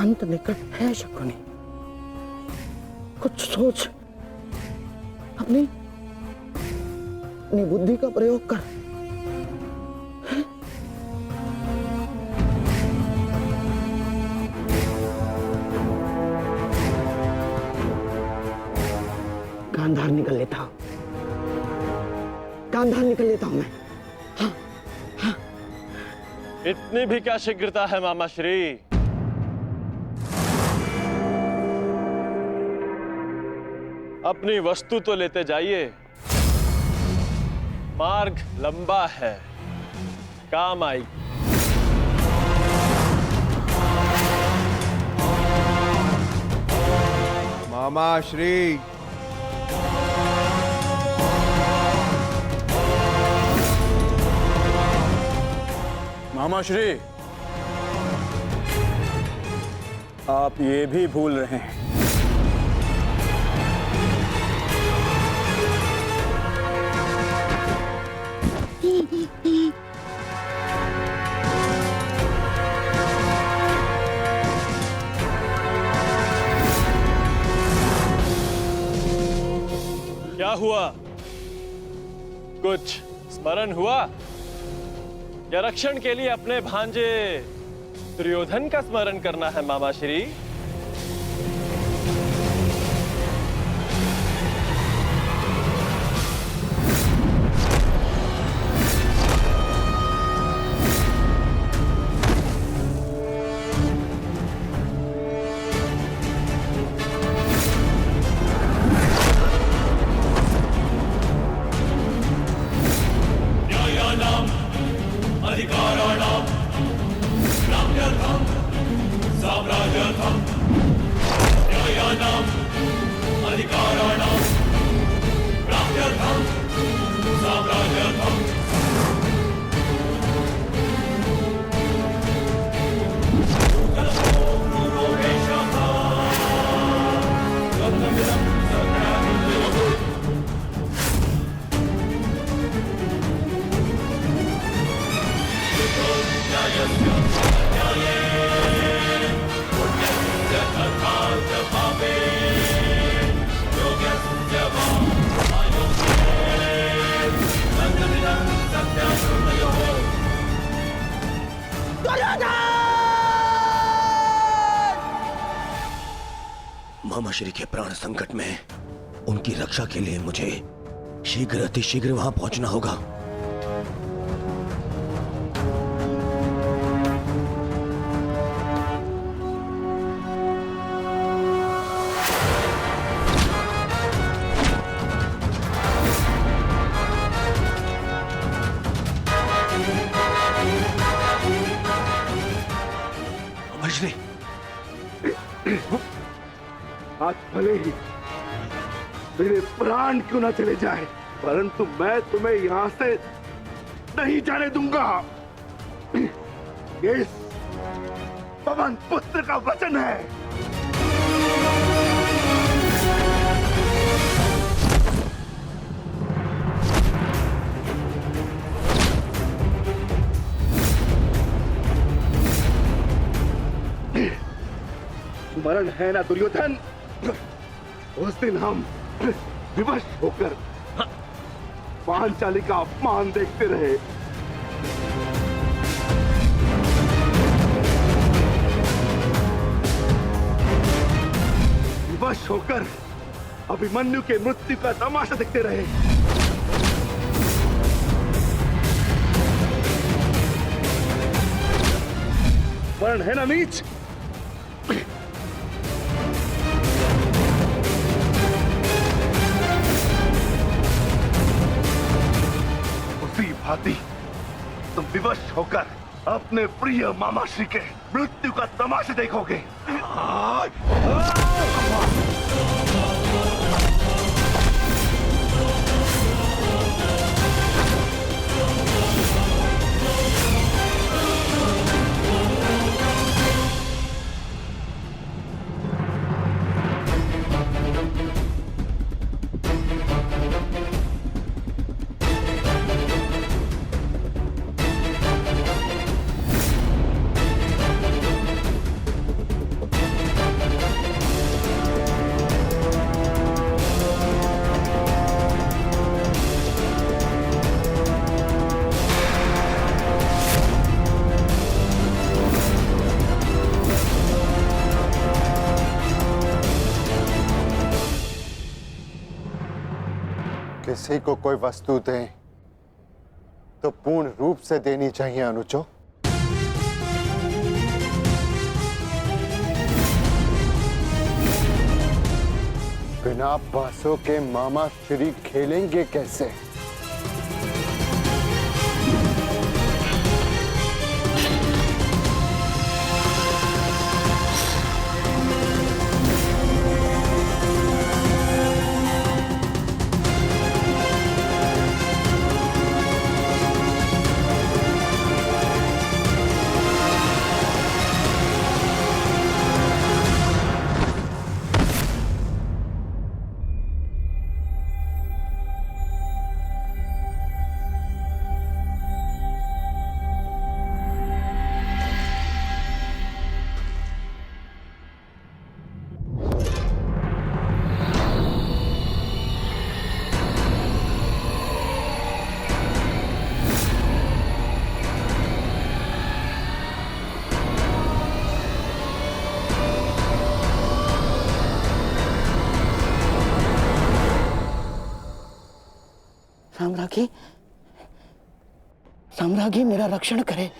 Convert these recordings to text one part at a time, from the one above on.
अंत निकट है शकुनी। कुछ सोच, अपनी बुद्धि का प्रयोग कर। गांधार निकल लेता हूं, गांधार निकल लेता हूं मैं। हाँ, हाँ। इतनी भी क्या शीघ्रता है मामा श्री? अपनी वस्तु तो लेते जाइए। मार्ग लंबा है, काम आई। मामा श्री, मामा श्री, आप ये भी भूल रहे हैं क्या हुआ? कुछ स्मरण हुआ या रक्षण के लिए अपने भांजे दुर्योधन का स्मरण करना है मामा श्री? मामा श्री के प्राण संकट में उनकी रक्षा के लिए मुझे शीघ्र अतिशीघ्र वहां पहुंचना होगा। मामा श्री, आज भले ही मेरे प्राण क्यों ना चले जाए, परंतु मैं तुम्हें यहां से नहीं जाने दूंगा। ये पवन पुत्र का वचन है। स्मरण है ना दुर्योधन, उस दिन हम विवश होकर पांचाली का अपमान देखते रहे। विवश होकर अभिमन्यु के मृत्यु का तमाशा देखते रहे। वर्ण है ना नीच, भांति तुम विवश होकर अपने प्रिय मामा श्री के मृत्यु का तमाशा देखोगे। किसी को कोई वस्तु दें तो पूर्ण रूप से देनी चाहिए अनुजो। बिना पैसों के मामा श्री खेलेंगे कैसे? साम्राज्ञी, साम्राज्ञी मेरा रक्षण करे।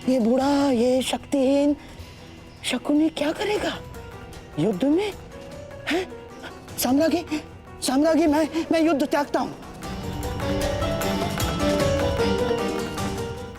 ये बूढ़ा, ये शक्तिहीन शकुनी क्या करेगा युद्ध में? हैं? साम्राज्ञी, साम्राज्ञी, मैं युद्ध त्यागता हूं।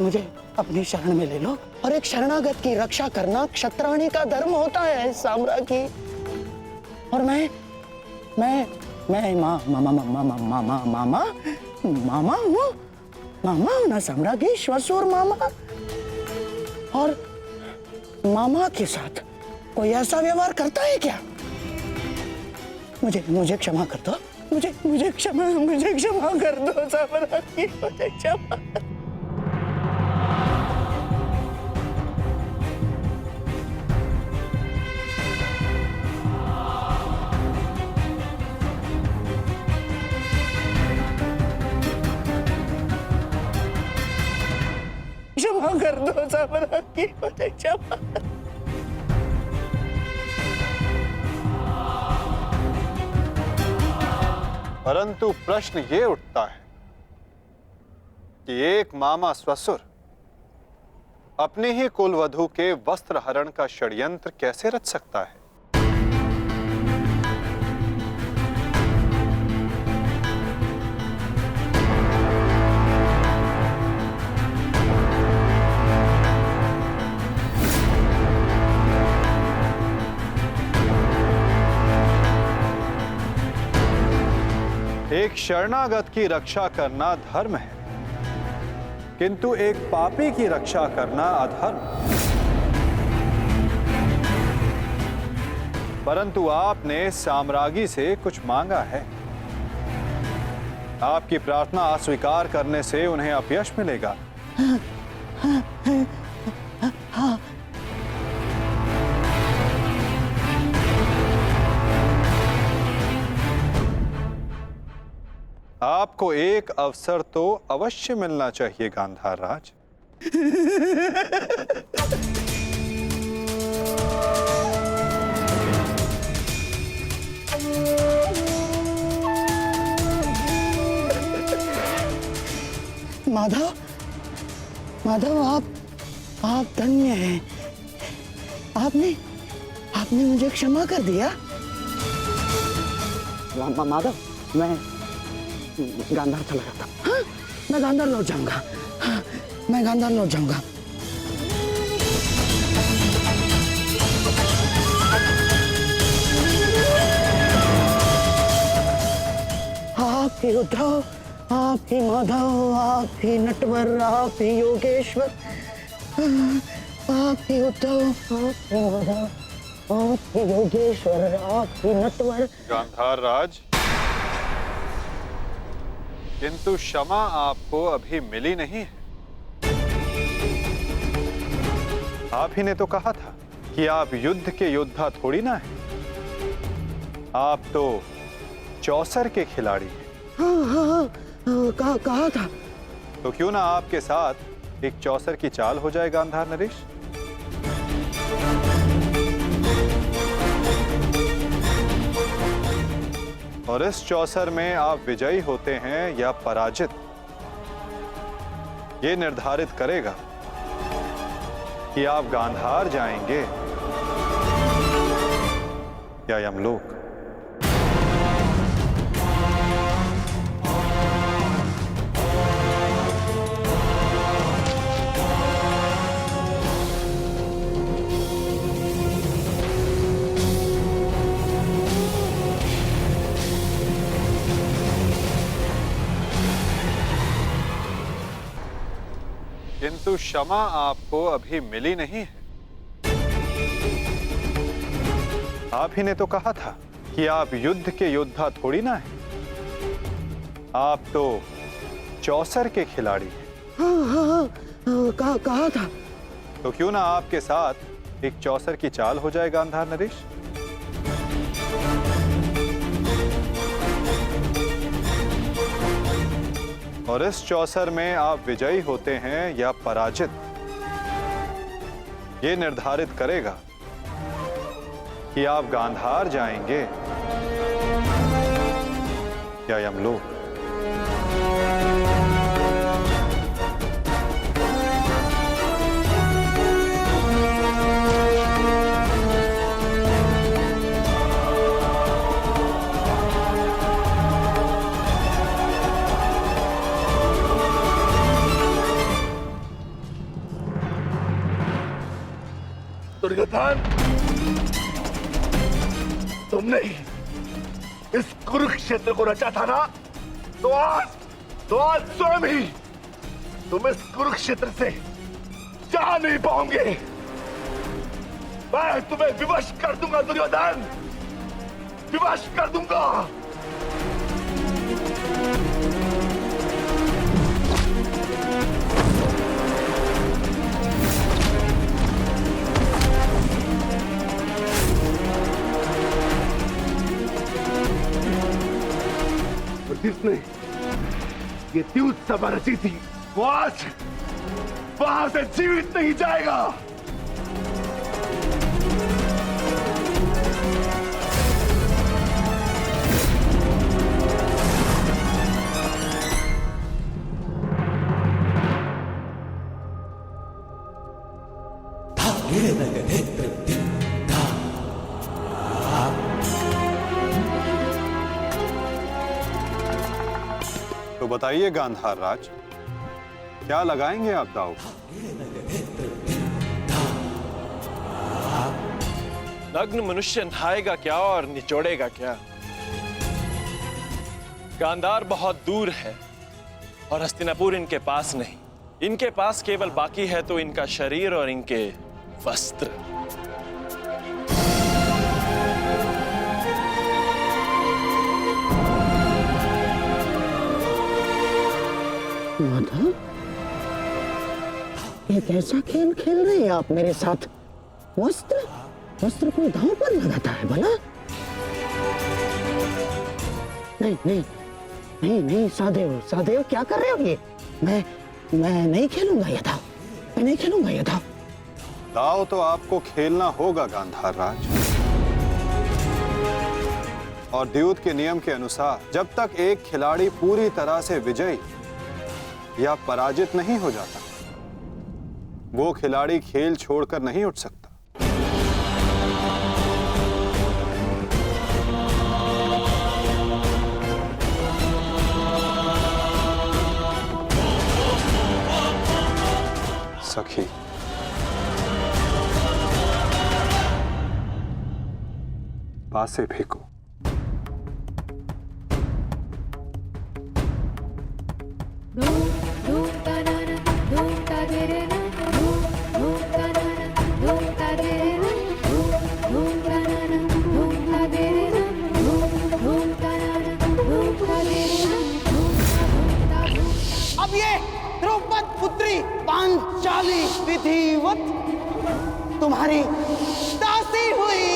मुझे अपनी शरण में ले लो, और एक शरणागत की रक्षा करना क्षत्राणी का धर्म होता है साम्राज्ञी। और मैं मामा हूँ ना साम्राज्ञी, श्वशुर मामा। और मामा के साथ कोई ऐसा व्यवहार करता है क्या? मुझे क्षमा कर दो, मुझे क्षमा कर दो साम्राज्ञी, मुझे क्षमा। क्षमा कर दो साम्राज्ञी, मुझे क्षमा। परंतु प्रश्न ये उठता है कि एक मामा ससुर अपने ही कुलवधू के वस्त्र हरण का षड्यंत्र कैसे रच सकता है? एक शरणागत की रक्षा करना धर्म है, किंतु एक पापी की रक्षा करना अधर्म। परंतु आपने साम्राज्ञी से कुछ मांगा है। आपकी प्रार्थना अस्वीकार करने से उन्हें अपयश मिलेगा। आपको एक अवसर तो अवश्य मिलना चाहिए गांधार राज। माधव, माधव, आप धन्य हैं। आपने मुझे क्षमा कर दिया। माधव, मैं गांधार चला जाता। हाँ, मैं गांधार लौट जाऊंगा। हाँ, मैं गांधार लौट जाऊंगा। आप ही उद्धव, आप ही माधव, आप ही नटवर, आप ही योगेश्वर, आप ही उद्धव, आप ही माधव, आप ही योगेश्वर, आप ही नटवर। गांधार राज, किंतु क्षमा आपको अभी मिली नहीं है। आप ही ने तो कहा था कि आप युद्ध के योद्धा थोड़ी ना हैं। आप तो चौसर के खिलाड़ी हैं। हाँ, कहा था। तो क्यों ना आपके साथ एक चौसर की चाल हो जाए गांधार नरेश? और इस चौसर में आप विजयी होते हैं या पराजित, ये निर्धारित करेगा कि आप गांधार जाएंगे या यमलोक। किंतु क्षमा आपको अभी मिली नहीं है। आप ही ने तो कहा था कि आप युद्ध के योद्धा थोड़ी ना हैं। आप तो चौसर के खिलाड़ी हैं। हाँ, कहा था। तो क्यों ना आपके साथ एक चौसर की चाल हो जाए गांधार नरेश? और इस चौसर में आप विजयी होते हैं या पराजित, ये निर्धारित करेगा कि आप गांधार जाएंगे या यमलोक। दुर्योधन, तुमने इस कुरुक्षेत्र को रचा था ना, तो आज स्वयं ही तुम इस कुरुक्षेत्र से जा नहीं पाओगे। मैं तुम्हें विवश कर दूंगा दुर्योधन, विवश कर दूंगा। जिसने ये द्यूत सभा रची थी, वो आज वहां से जीवित नहीं जाएगा। तो बताइए गांधार राज, क्या लगाएंगे आप दांव? नग्न मनुष्य नहाएगा क्या और निचोड़ेगा क्या? गांधार बहुत दूर है और हस्तिनापुर इनके पास नहीं। इनके पास केवल बाकी है तो इनका शरीर और इनके वस्त्र। माधव, ये कैसा खेल खेल रहे हैं आप मेरे साथ? वस्त्र कोई दांव पर लगाता है भला? नहीं, सहदेव क्या कर रहे हो ये? मैं नहीं खेलूंगा ये दांव, मैं नहीं खेलूंगा ये दांव। दांव तो आपको खेलना होगा गांधार राज, और द्यूत के नियम के अनुसार जब तक एक खिलाड़ी पूरी तरह से विजयी या पराजित नहीं हो जाता, वो खिलाड़ी खेल छोड़कर नहीं उठ सकता। सखी, पासे फेंको। अब ये द्रौपद पुत्री पांचाली विधिवत तुम्हारी दासी हुई।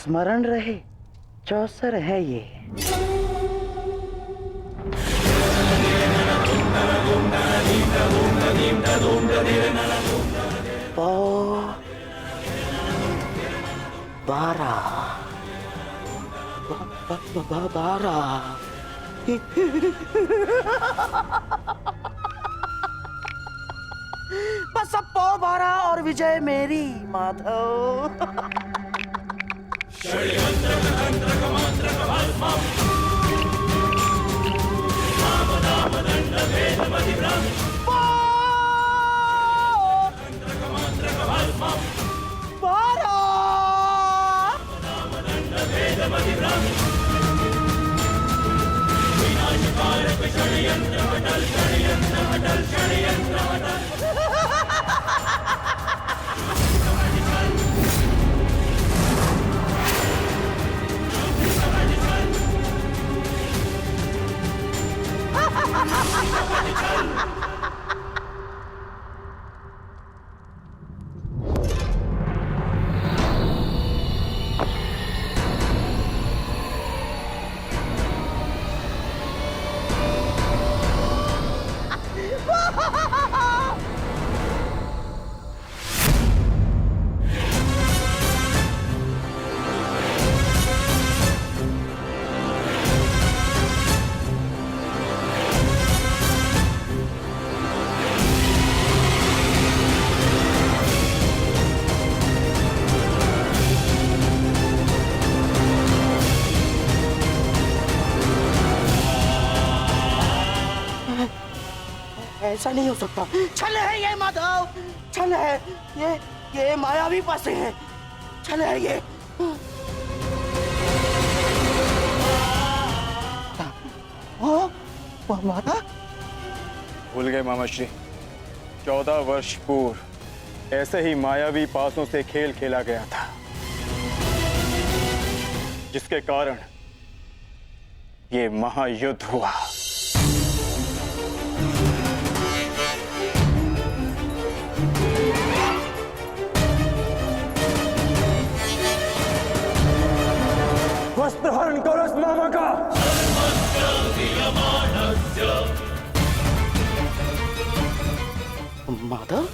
स्मरण रहे, चौसर है ये। पौ 12 बस अब पौ 12 और विजय मेरी, माधव। ऐसा नहीं हो सकता। छल है ये माधव, छल है ये मायावी पासे है, छल है ये। माता भूल गए मामा श्री, 14 वर्ष पूर्व ऐसे ही मायावी पासों से खेल खेला गया था, जिसके कारण ये महायुद्ध हुआ। वस्त्रहरण करो इस मामा का। माधव